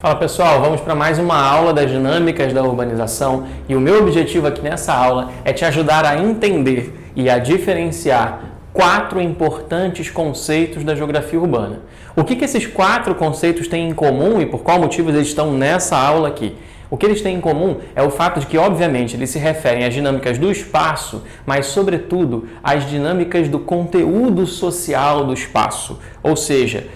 Fala pessoal, vamos para mais uma aula das dinâmicas da urbanização e o meu objetivo aqui nessa aula é te ajudar a entender e a diferenciar 4 importantes conceitos da geografia urbana. O que esses 4 conceitos têm em comum e por qual motivo eles estão nessa aula aqui? O que eles têm em comum é o fato de que, obviamente, eles se referem às dinâmicas do espaço, mas, sobretudo, às dinâmicas do conteúdo social do espaço, ou seja,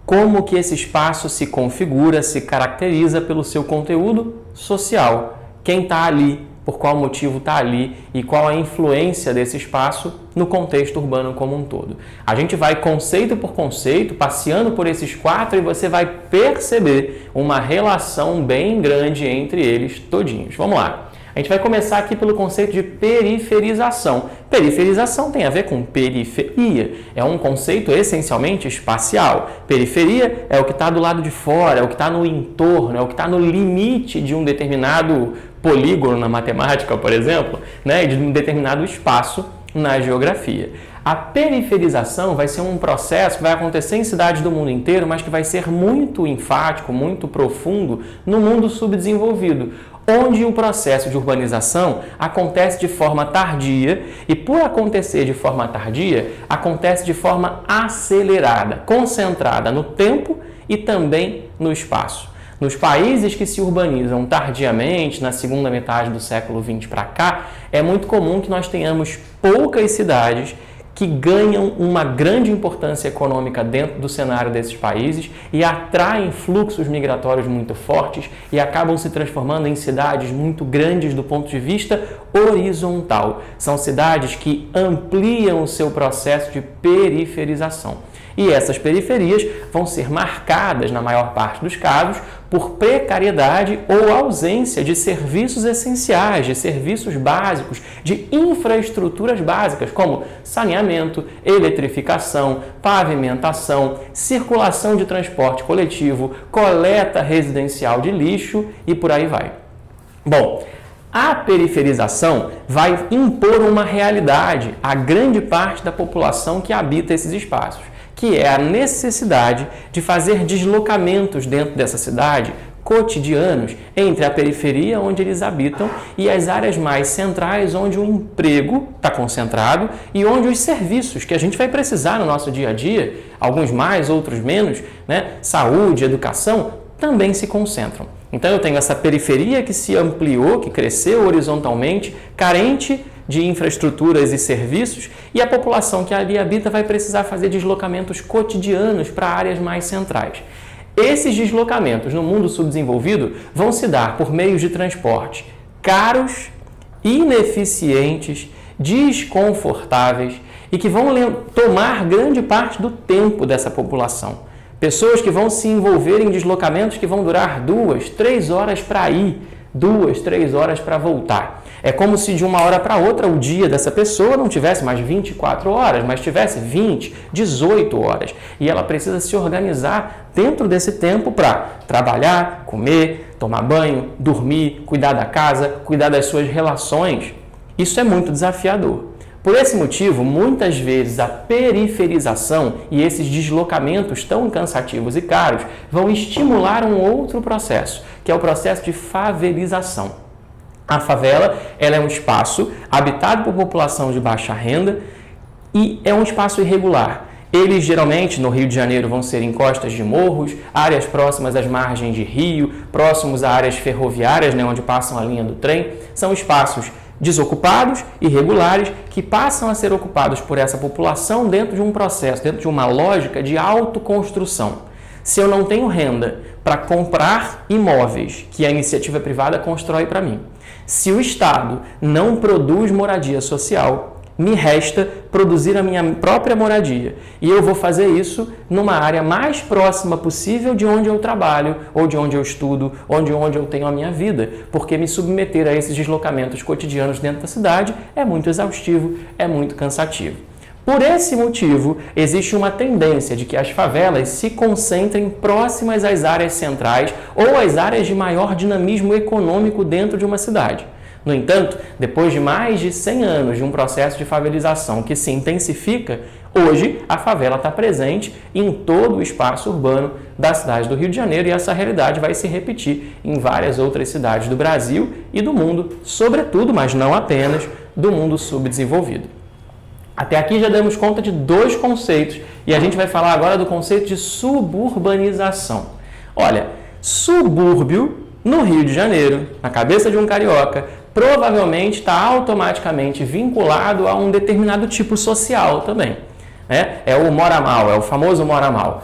como que esse espaço se configura, se caracteriza pelo seu conteúdo social. Quem está ali, por qual motivo está ali e qual a influência desse espaço no contexto urbano como um todo. A gente vai conceito por conceito, passeando por esses 4 e você vai perceber uma relação bem grande entre eles todinhos. Vamos lá. A gente vai começar aqui pelo conceito de periferização. Periferização tem a ver com periferia. É um conceito essencialmente espacial. Periferia é o que está do lado de fora, é o que está no entorno, é o que está no limite de um determinado polígono na matemática, por exemplo, né? De um determinado espaço na geografia. A periferização vai ser um processo que vai acontecer em cidades do mundo inteiro, mas que vai ser muito enfático, muito profundo no mundo subdesenvolvido, onde o processo de urbanização acontece de forma tardia e, por acontecer de forma tardia, acontece de forma acelerada, concentrada no tempo e também no espaço. Nos países que se urbanizam tardiamente, na segunda metade do século XX para cá, é muito comum que nós tenhamos poucas cidades que ganham uma grande importância econômica dentro do cenário desses países e atraem fluxos migratórios muito fortes e acabam se transformando em cidades muito grandes do ponto de vista horizontal. São cidades que ampliam o seu processo de periferização. E essas periferias vão ser marcadas, na maior parte dos casos, por precariedade ou ausência de serviços essenciais, de serviços básicos, de infraestruturas básicas, como saneamento, eletrificação, pavimentação, circulação de transporte coletivo, coleta residencial de lixo e por aí vai. Bom, a periferização vai impor uma realidade à grande parte da população que habita esses espaços, que é a necessidade de fazer deslocamentos dentro dessa cidade cotidianos entre a periferia onde eles habitam e as áreas mais centrais onde o emprego está concentrado e onde os serviços que a gente vai precisar no nosso dia a dia, alguns mais, outros menos, né? Saúde, educação, também se concentram. Então eu tenho essa periferia que se ampliou, que cresceu horizontalmente, carente de infraestruturas e serviços, e a população que ali habita vai precisar fazer deslocamentos cotidianos para áreas mais centrais. Esses deslocamentos no mundo subdesenvolvido vão se dar por meios de transporte caros, ineficientes, desconfortáveis e que vão tomar grande parte do tempo dessa população. Pessoas que vão se envolver em deslocamentos que vão durar 2, 3 horas para ir, 2, 3 horas para voltar. É como se de uma hora para outra o dia dessa pessoa não tivesse mais 24 horas, mas tivesse 20, 18 horas. E ela precisa se organizar dentro desse tempo para trabalhar, comer, tomar banho, dormir, cuidar da casa, cuidar das suas relações. Isso é muito desafiador. Por esse motivo, muitas vezes a periferização e esses deslocamentos tão cansativos e caros vão estimular um outro processo, que é o processo de favelização. A favela ela é um espaço habitado por população de baixa renda e é um espaço irregular. Eles geralmente no Rio de Janeiro vão ser em costas de morros, áreas próximas às margens de rio, próximos a áreas ferroviárias, né, onde passam a linha do trem. São espaços desocupados, irregulares, que passam a ser ocupados por essa população dentro de um processo, dentro de uma lógica de autoconstrução. Se eu não tenho renda para comprar imóveis que a iniciativa privada constrói para mim, se o Estado não produz moradia social, me resta produzir a minha própria moradia. E eu vou fazer isso numa área mais próxima possível de onde eu trabalho, ou de onde eu estudo, onde eu tenho a minha vida. Porque me submeter a esses deslocamentos cotidianos dentro da cidade é muito exaustivo, é muito cansativo. Por esse motivo, existe uma tendência de que as favelas se concentrem próximas às áreas centrais ou às áreas de maior dinamismo econômico dentro de uma cidade. No entanto, depois de mais de 100 anos de um processo de favelização que se intensifica, Hoje, a favela está presente em todo o espaço urbano da cidade do Rio de Janeiro e essa realidade vai se repetir em várias outras cidades do Brasil e do mundo, sobretudo, mas não apenas, do mundo subdesenvolvido. Até aqui já demos conta de 2 conceitos e a gente vai falar agora do conceito de suburbanização. Olha, subúrbio no Rio de Janeiro, na cabeça de um carioca, provavelmente está automaticamente vinculado a um determinado tipo social também. É o mora mal, é o famoso mora mal,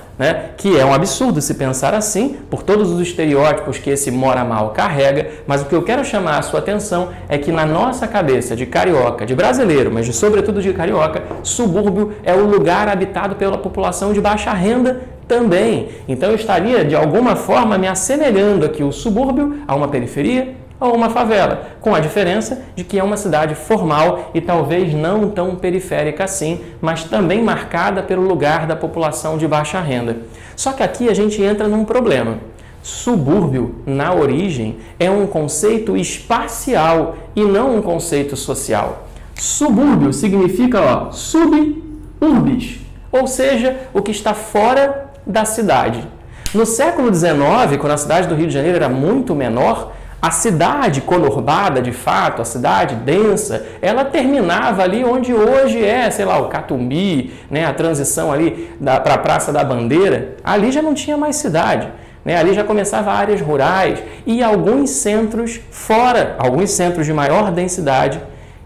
que é um absurdo se pensar assim, por todos os estereótipos que esse mora mal carrega, mas o que eu quero chamar a sua atenção é que na nossa cabeça de carioca, de brasileiro, mas sobretudo de carioca, subúrbio é o lugar habitado pela população de baixa renda também. Então eu estaria de alguma forma me assemelhando aqui o subúrbio a uma periferia, ou uma favela, com a diferença de que é uma cidade formal e talvez não tão periférica assim, mas também marcada pelo lugar da população de baixa renda. Só que aqui a gente entra num problema. Subúrbio, na origem, é um conceito espacial e não um conceito social. Subúrbio significa suburbis, ou seja, o que está fora da cidade. No século XIX, quando a cidade do Rio de Janeiro era muito menor, a cidade conurbada, de fato, a cidade densa, ela terminava ali onde hoje é, o Catumbi, a transição ali para a Praça da Bandeira, ali já não tinha mais cidade. Ali já começava áreas rurais e alguns centros fora, alguns centros de maior densidade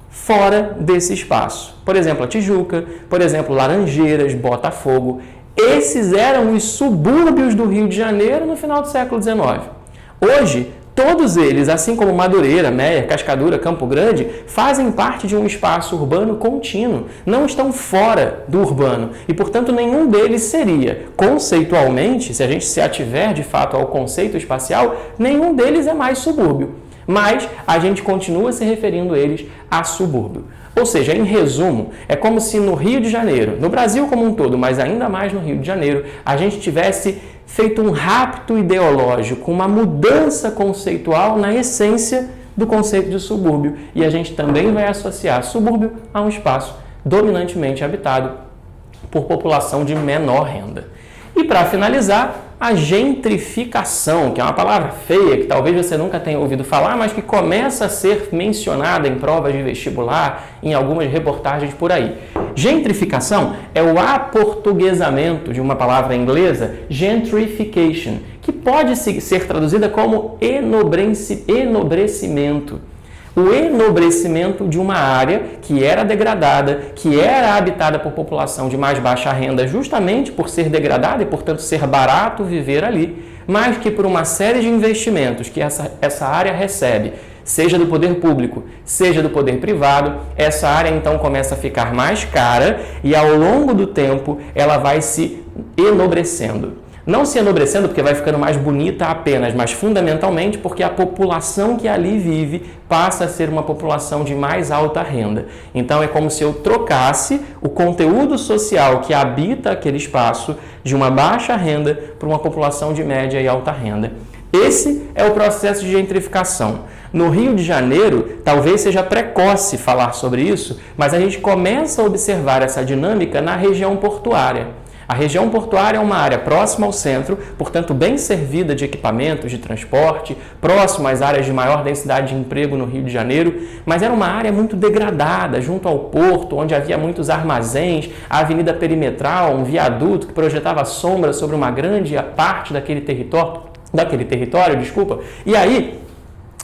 fora desse espaço. Por exemplo, a Tijuca, por exemplo, Laranjeiras, Botafogo. Esses eram os subúrbios do Rio de Janeiro no final do século XIX. Hoje, todos eles, assim como Madureira, Meier, Cascadura, Campo Grande, fazem parte de um espaço urbano contínuo, não estão fora do urbano e, portanto, nenhum deles seria, conceitualmente, se a gente se ativer de fato ao conceito espacial, nenhum deles é mais subúrbio, mas a gente continua se referindo eles a subúrbio. Ou seja, em resumo, é como se no Rio de Janeiro, no Brasil como um todo, mas ainda mais no Rio de Janeiro, a gente tivesse feito um rapto ideológico, uma mudança conceitual na essência do conceito de subúrbio. E a gente também vai associar subúrbio a um espaço dominantemente habitado por população de menor renda. E para finalizar, a gentrificação, que é uma palavra feia, que talvez você nunca tenha ouvido falar, mas que começa a ser mencionada em provas de vestibular, em algumas reportagens por aí. Gentrificação é o aportuguesamento de uma palavra inglesa, gentrification, que pode ser traduzida como enobrecimento. O enobrecimento de uma área que era degradada, que era habitada por população de mais baixa renda justamente por ser degradada e, portanto, ser barato viver ali, mas que por uma série de investimentos que essa área recebe, seja do poder público, seja do poder privado, essa área então começa a ficar mais cara e ao longo do tempo ela vai se enobrecendo. Não se enobrecendo porque vai ficando mais bonita apenas, mas fundamentalmente porque a população que ali vive passa a ser uma população de mais alta renda. Então é como se eu trocasse o conteúdo social que habita aquele espaço de uma baixa renda para uma população de média e alta renda. Esse é o processo de gentrificação. No Rio de Janeiro, talvez seja precoce falar sobre isso, mas a gente começa a observar essa dinâmica na região portuária. A região portuária é uma área próxima ao centro, portanto bem servida de equipamentos de transporte, próxima às áreas de maior densidade de emprego no Rio de Janeiro, mas era uma área muito degradada, junto ao porto, onde havia muitos armazéns, a Avenida Perimetral, um viaduto que projetava sombra sobre uma grande parte daquele território, e aí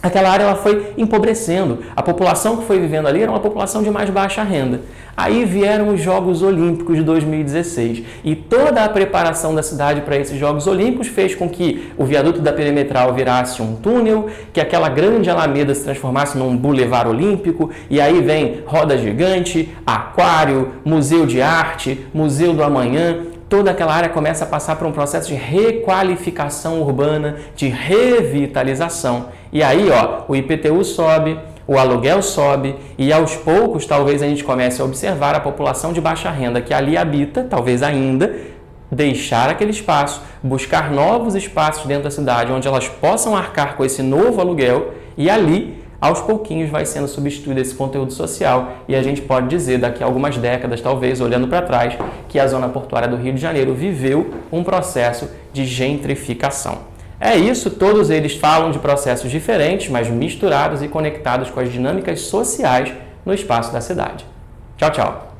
aquela área ela foi empobrecendo. A população que foi vivendo ali era uma população de mais baixa renda. Aí vieram os Jogos Olímpicos de 2016 e toda a preparação da cidade para esses Jogos Olímpicos fez com que o viaduto da Perimetral virasse um túnel, que aquela grande alameda se transformasse num bulevar olímpico e aí vem roda gigante, aquário, museu de arte, museu do amanhã. Toda aquela área começa a passar por um processo de requalificação urbana, de revitalização. E aí, o IPTU sobe, o aluguel sobe e aos poucos talvez a gente comece a observar a população de baixa renda que ali habita, talvez ainda, deixar aquele espaço, buscar novos espaços dentro da cidade onde elas possam arcar com esse novo aluguel e ali aos pouquinhos vai sendo substituído esse conteúdo social e a gente pode dizer, daqui a algumas décadas, talvez, olhando para trás, que a zona portuária do Rio de Janeiro viveu um processo de gentrificação. É isso, todos eles falam de processos diferentes, mas misturados e conectados com as dinâmicas sociais no espaço da cidade. Tchau, tchau!